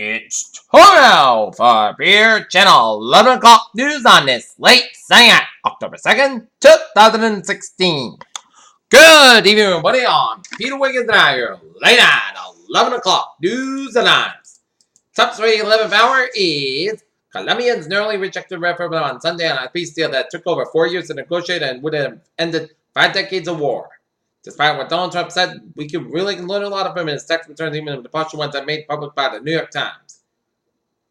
It's time now for Beer Channel 11 o'clock news on this late Sunday, October 2nd, 2016. Good evening, everybody. On Peter Wiggins and I here late on 11 o'clock news and times. Top story 11th hour is Colombians narrowly rejected referendum on Sunday on a peace deal that took over 4 years to negotiate and would have ended 5 decades of war. Despite what Donald Trump said, we could really learn a lot from his text returns, even the partial ones that made public by the New York Times.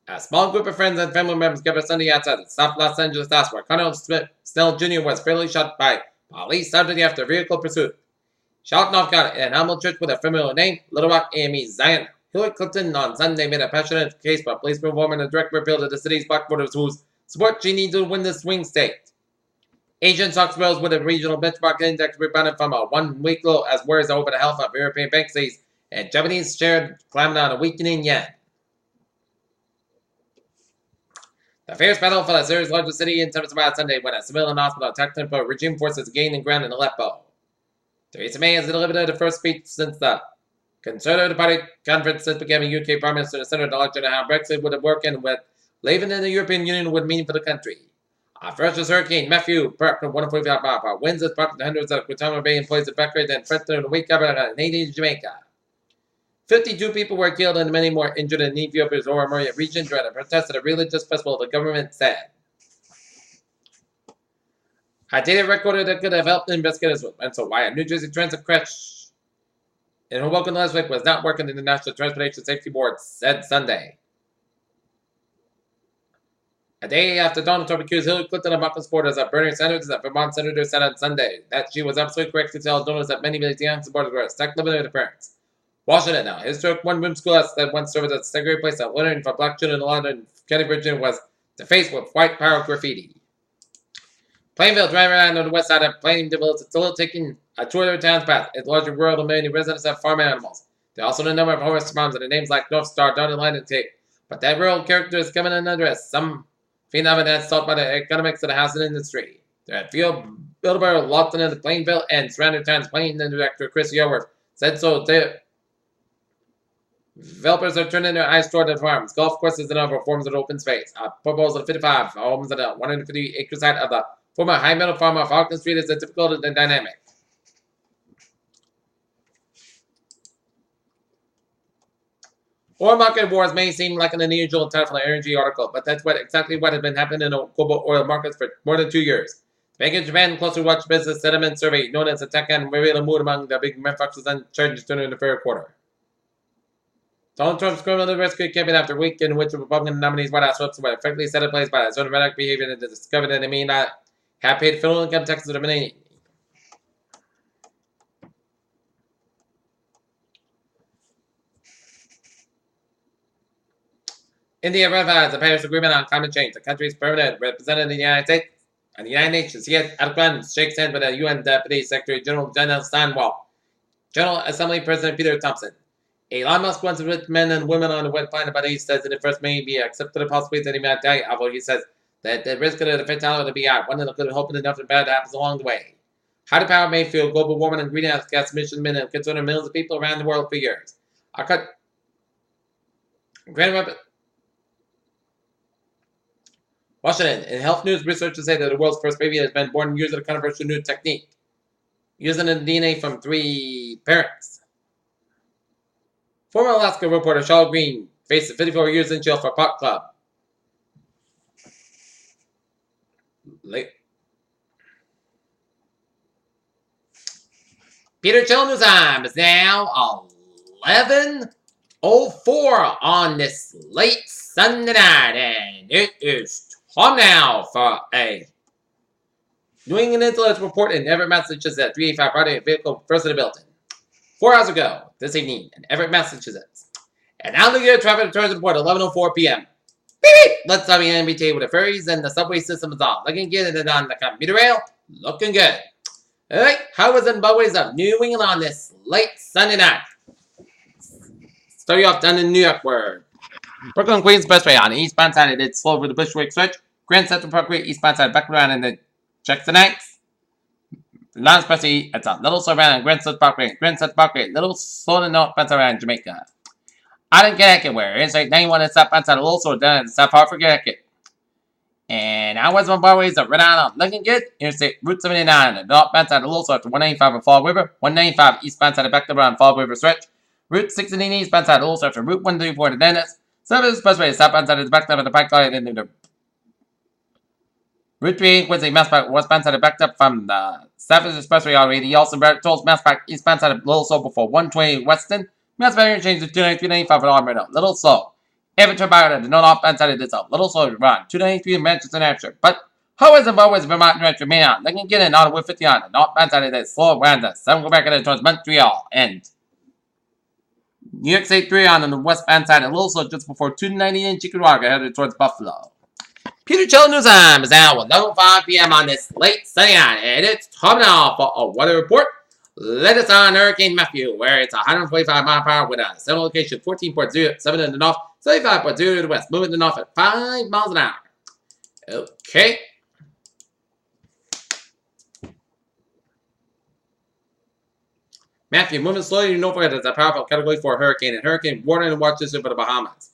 A small group of friends and family members gathered Sunday outside the South Los Angeles house where Colonel Snell Jr. was fatally shot by police Saturday after vehicle pursuit. Shot off got an Alamo church with a familiar name, Little Rock AME Zion. Hillary Clinton on Sunday made a passionate case for police reform and a direct repeal of the city's black voters whose support she needs to win the swing state. Asian stocks rose with a regional benchmark index rebounded from a 1 week low as worries over the health of European bank cities and Japanese shares climbed on a weakening yen. The fierce battle for the Syria's largest city in September Sunday when a civilian hospital attacked him for regime forces gaining ground in Aleppo. Theresa May has delivered the first speech since the Conservative Party conference since becoming UK Prime Minister in the Senate election on how Brexit would work and with leaving in the European Union would mean for the country. Our first was Hurricane Matthew, Park 145 miles per hour. Winds has brought hundreds of Guantanamo Bay employees evacuated and threatened to wake up in Haiti, Jamaica. 52 people were killed and many more injured in Ethiopia's Oromia region during a protest at a religious festival, the government said. A data recorder that could have helped investigators and so why a New Jersey transit crash in Hoboken last week was not working, the National Transportation Safety Board said Sunday. A day after Donald Trump accused Hillary Clinton of mocking supporters of Bernie Sanders, the Vermont senator said on Sunday that she was absolutely correct to tell donors that many of his young supporters were stuck living with their parents. Washington now. Historic one-room schoolhouse that once served as a segregated place of learning for black children in London County, Virginia was defaced with white power graffiti. Plainville driving around on the west side of Plainville is still taking a tour of their town's path. It's largely rural and many residents have farm animals. There are also a number of horse farms and the names like North Star, Dotted Line, and Tape. But that rural character is coming unaddressed. Some phenomenon that's sought by the economics of the housing industry. There are few Billborough, Lawton, and Plainville, and surrounding towns. Plain and director Chris Yeoworth said so. Developers are turning their eyes toward the farms, golf courses, and other forms of open space. A proposal of 55 homes on the 150 acre site of the former high metal farm off Falcon Street is difficult and dynamic. Oil market wars may seem like an unusual title for an energy article, but that's exactly what has been happening in the global oil markets for more than 2 years. The Bank of Japan closely watched business sentiment survey known as the Tekkan revealed a mood among the big manufacturers and charges during the third quarter. Donald Trump's criminal rescue campaign after a week in which the Republican nominees' White House hopes were effectively set in place by a sort of erratic behavior that discovered that they may not have paid federal income taxes to many. India ratifies the Paris Agreement on climate change. The country's permanent representative in the United States and the United Nations, Syed Erdogan, shakes hands with the UN Deputy Secretary General General Stanwell. General Assembly President Peter Thompson. Elon Musk wants rich men and women on the wet planet, but he says that it first may be accepted the possibility that he might die, although he says that the risk of the fatality will be high, one that could hope that nothing bad happens along the way. Hydropower may fuel global warming and greenhouse gas emissions and have concerned millions of people around the world for years. Washington. In health news, researchers say that the world's first baby has been born using a controversial new technique, using the DNA from 3 parents. Former Alaska reporter Charles Green faces 54 years in jail for pot club. Peter Channel News Time is now 11:04 on this late Sunday night, and it is time now for a New England Intelligence report in Everett, Massachusetts. 385 Friday vehicle first in the building. 4 hours ago this evening in Everett, Massachusetts. And now the air traffic returns report at 11:04 p.m. Beep, beep. Let's start the MBT with the ferries and the subway system is on. Looking good and on the commuter rail. Looking good. Alright, how was in both ways of New England on this late Sunday night? Start you off down in New York where Brooklyn Queens Expressway on the eastbound side it did slow over the Bushwick Switch. Grand Central Parkway eastbound side back around and then check the nights. Non-expressy, it's a little slow around Grand Central Parkway. Grand Central Parkway, little slow to northbound around Jamaica. I didn't get where it's like 91 and stuff outside of also done stuff hard for Connecticut. And I was my barways of Red Island looking good. Interstate Route 79 and north bound side of Little after 195 on Fall River, 195 eastbound side of Beckler on Fall River Stretch, Route 16 eastbound side of Little after Route 134 to Dennis, Service Expressway southbound side of the Beckler and the Pike Line into the Route 3 Quincy Masspac westbound side of backed up from the Savage Expressway already. Also tolls Masspac eastbound side of Little Slow before 120 Weston. Masspac interchange to 293.95 for Alberta. Little Slow. Every turn back at the northbound side of this out. Little Slow run. 293 in Manchester, New Hampshire. But always and always Vermont, New Hampshire, main on. They can get in on with 50 on the northbound side of this. Slow Randa. 7 go back at it towards Montreal. And New York State 3 on the westbound side of Little Slow just before 290 in Chickamauga headed towards Buffalo. Peter Chell News Time is now 11:05 p.m. on this late Sunday night, and it's time now for a weather report. Latest on Hurricane Matthew, where it's 145 mile per hour with a center location 14.07 in the north, 75.0 to the west, moving to the north at 5 miles an hour. Okay. Matthew moving slowly to north as a powerful Category 4 hurricane, and hurricane warning and watch this over the Bahamas.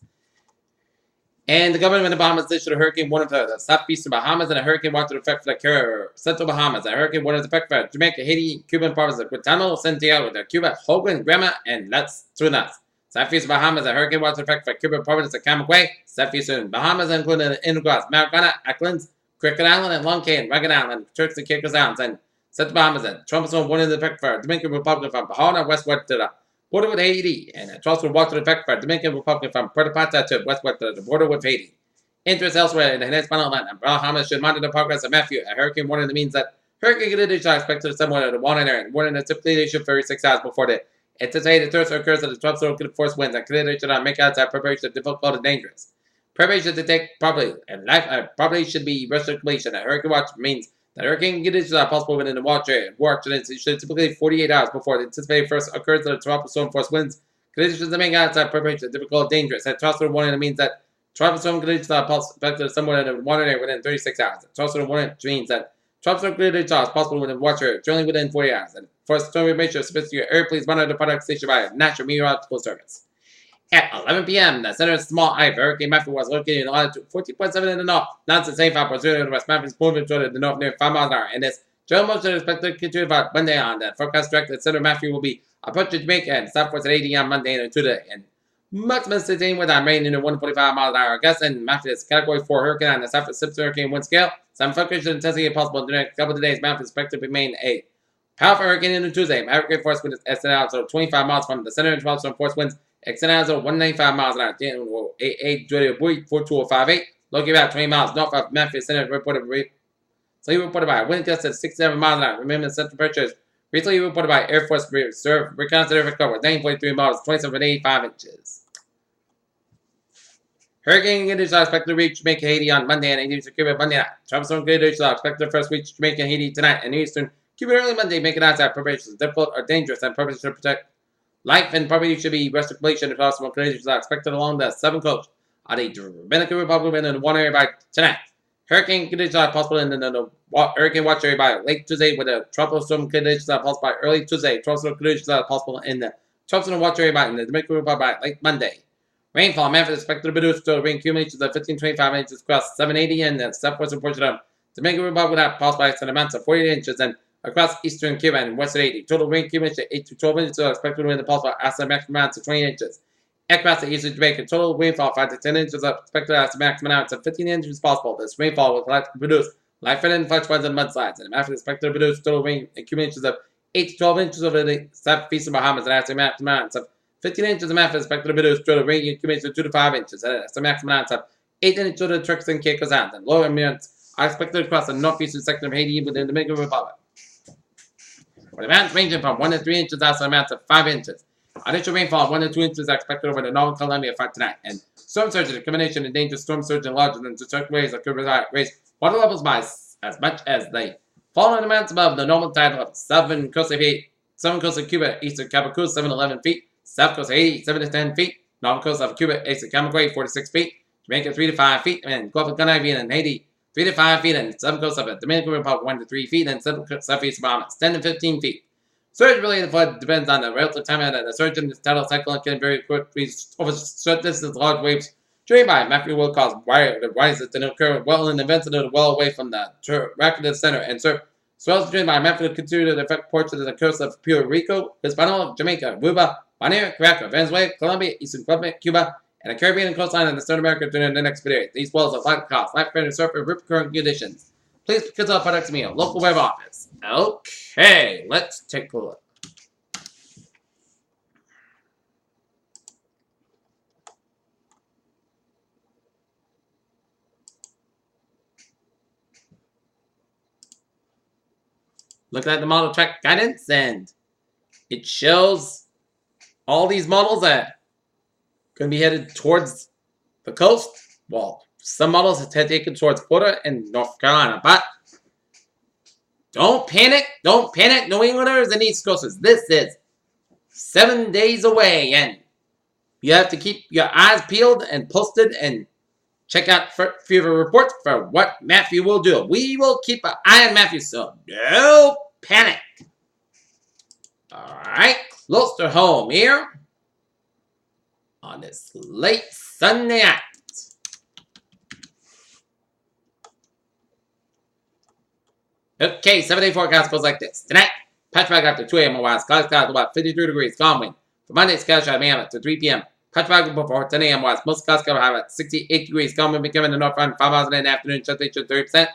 And the government of the Bahamas issued a hurricane warning for the southeastern Bahamas and a hurricane watch to effect for the central Bahamas. A hurricane warning is effect for Jamaica, Haiti, Cuban provinces of Guantanamo, Santiago, Cuba, Hogan, Grandma, and Las Tunas. Southeastern Bahamas, a hurricane watch to effect for Cuban provinces of Camagüey. Southeastern Bahamas, including the Iniguas, Maracana, Acklins, Cricket Island, and Long Cay, and Ragged Island, Turks and Caicos Islands, and Central Bahamas, and Trump zone warning to effect for Dominican Republic from Bahama westward to the border with Haiti, and a trust will watch to effect for Dominican Republic from Puerto Plata to westward to the border with Haiti. Interest elsewhere in the Hispanic land, and Bahamas should monitor the progress of Matthew. A hurricane warning means that hurricane conditions are expected to somewhat at 1 area, and warning is typically issued 36 hours before the anticipated thirst occurs at the tropical could force winds, and conditions should not make outside preparation difficult and dangerous. Preparation to take properly, and life properly should be rushed to completion. A hurricane watch means that hurricane conditions are possible within the watch area. War accidents should typically 48 hours before the anticipated first occurs at the tropical storm force winds. Conditions that make outside preparation difficult and dangerous. And tropical warning means that tropical storm conditions are expected somewhere in one area within 36 hours. Tropical warning means that tropical conditions are possible within watch area, generally within 40 hours. And for storm information, sophisticated air, please monitor the product station by a National Meteorological Service. At 11 p.m., the center of small eye of Hurricane Matthew was located in latitude 14.7 in the north, not the same 5.0 in the west. Matthew is moving toward the north near 5 miles an hour, and this general motion is expected to continue about Monday on. The forecast directed center of Matthew will be approaching Jamaica and southwest at 80 on Monday and Tuesday, and maximum sitting with a rain in the 145 miles an hour gust, and Matthew is Category 4 hurricane on the southwest Simpson hurricane wind scale. Some fluctuation intensity possible in the next couple of days. Matthew is expected to remain a powerful hurricane into Tuesday. Hurricane force wind is estimated out so 25 miles from the center, and 12 storm force winds extended out so 195 miles an hour. 4258, located about 20 miles north of Memphis. Center reported by a wind gust at 67 miles an hour. Remember, the central pressure is recently reported by Air Force Reserve Reconnaissance Recovery 9.3 miles, 27.85 inches. Hurricane conditions are expected to reach Jamaica, Haiti on Monday and Eastern Cuba Monday night. Tropical storm conditions are expected to first reach Jamaica and Haiti tonight and Eastern Cuba early Monday, making outside preparations difficult or dangerous and purpose to protect life and property should be restored completion if possible. Conditions are expected along the southern coast of the Dominican Republic and in one area by tonight. Hurricane conditions are possible in the hurricane watch area by late Tuesday, with the tropical storm conditions are possible by early Tuesday. Tropical conditions are possible in the tropical watch area by in the Dominican Republic by late Monday. Rainfall, Memphis expected to produce total rain accumulations of 15.25 inches across 780 and the southwestern portion of the Dominican Republic without possible accident amounts of 48 inches and across eastern Cuba and western Haiti. Total rain accumulation 8 to 12 inches are expected to win the possible accident maximum amounts of 20 inches. Across the eastern Jamaica, total rainfall 5 to 10 inches are expected as the maximum amounts of 15 inches possible. This rainfall will produce life-threatening flash floods and mudslides, and Memphis expected to produce total rain accumulations of 8 to 12 inches over the southeastern Bahamas and as the maximum amounts of 15 inches of Memphis expected to produce total rain accumulations of 2 to 5 inches, and the maximum amounts of 8 inches over the Turks and Caicos Islands, and lower amounts are expected across the northeastern section of Haiti within the Dominican Republic. With amounts ranging from 1 to 3 inches outside amounts of 5 inches. Additional rainfall of 1 to 2 inches are expected over the northern Columbia for tonight. And storm surge is a combination of dangerous storm surge and larger than destructive waves that could raise water levels by as much as the falling amounts above the normal tide level. Southern coast of Cuba, eastern Cabacu, 7 to 11 feet. South coast of Haiti, 7 to 10 feet. Northern coast of Cuba, eastern Camagüey, 4 to 6 feet. Jamaica, 3 to 5 feet. And Gulf of Canaria and Haiti, 3 to 5 feet. And southern coast of the Dominican Republic, 1 to 3 feet. And southeast Bahamas, 10 to 15 feet. Surge-related flood depends on the relative time that the surge in this tidal cyclone can very quickly over short distances, large waves driven by Matthew will cause the rises to occur well in advance of the well away from the rapid center, and swells driven by Matthew continue to affect portions of the coast of Puerto Rico, Hispaniola, Jamaica, Cuba, Panama, Caracas, Venezuela, Colombia, Eastern Colombia, Cuba, and the Caribbean coastline and the South America during the next period. These wells are likely to cause life-threatening surf and rip current conditions. Please consult FedEx me, local web office. Okay, let's take a look. Look at the model track guidance, and it shows all these models that are going to be headed towards the coast. Well, some models have taken towards Florida and North Carolina, but don't panic. Don't panic, New Englanders and East Coasters. This is 7 days away, and you have to keep your eyes peeled and posted and check out fever reports for what Matthew will do. We will keep an eye on Matthew, so no panic. Alright, close to home here on this late Sunday night. Okay, 7-day forecast goes like this. Tonight, patch back after 2 a.m. west, clouds about 53 degrees, calm wind. For Monday, scattered showers may have it to 3 p.m. Patch back before 10 a.m. west, most clouds will have it 68 degrees, calm wind becoming the north front, 5 miles in the afternoon, temperature 30%.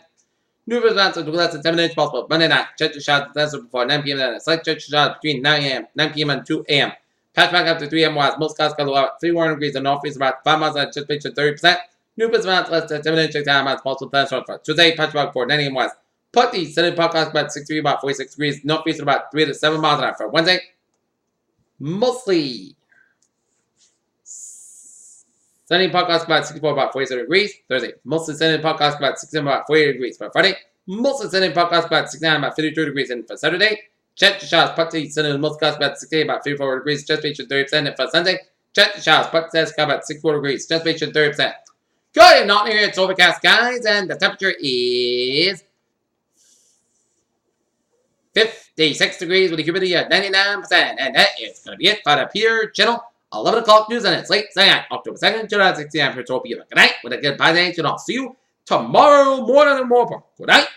New response to less than 7 inches possible. Monday night, church showers before 9 p.m. and a slight church showers between 9 p.m. and 2 a.m. Patch back after 3 a.m. west, most clouds will have 3 degrees, and northeast about 5 miles and temperature 30%. New response less than 7 inches, possible thunderstorms for Tuesday, patch back before 9 a.m. west. Putty, sunny podcast about 63, about 46 degrees. Northeast about 3 to 7 miles an hour for Wednesday. Mostly sunny podcast about 64, about 47 degrees. Thursday, mostly sunny podcast about 67, about 48 degrees. For Friday, mostly sunny podcast about 69, about 52 degrees. And for Saturday, check the showers, putty, sunny, most clouds about 68, about 54 degrees. Just reaching 30%. And for Sunday, check the showers, putty, about 64 degrees. Just reaching 30%. Good, not here. It's overcast, guys, and the temperature is 56 degrees with a humidity at 99%. And that is going to be it for the Pure Channel 11 o'clock news, and it's late Sunday, October 2nd, 2016. I'm for 12 p.m. Good night with a good positive. And I'll see you tomorrow morning and more. Good night.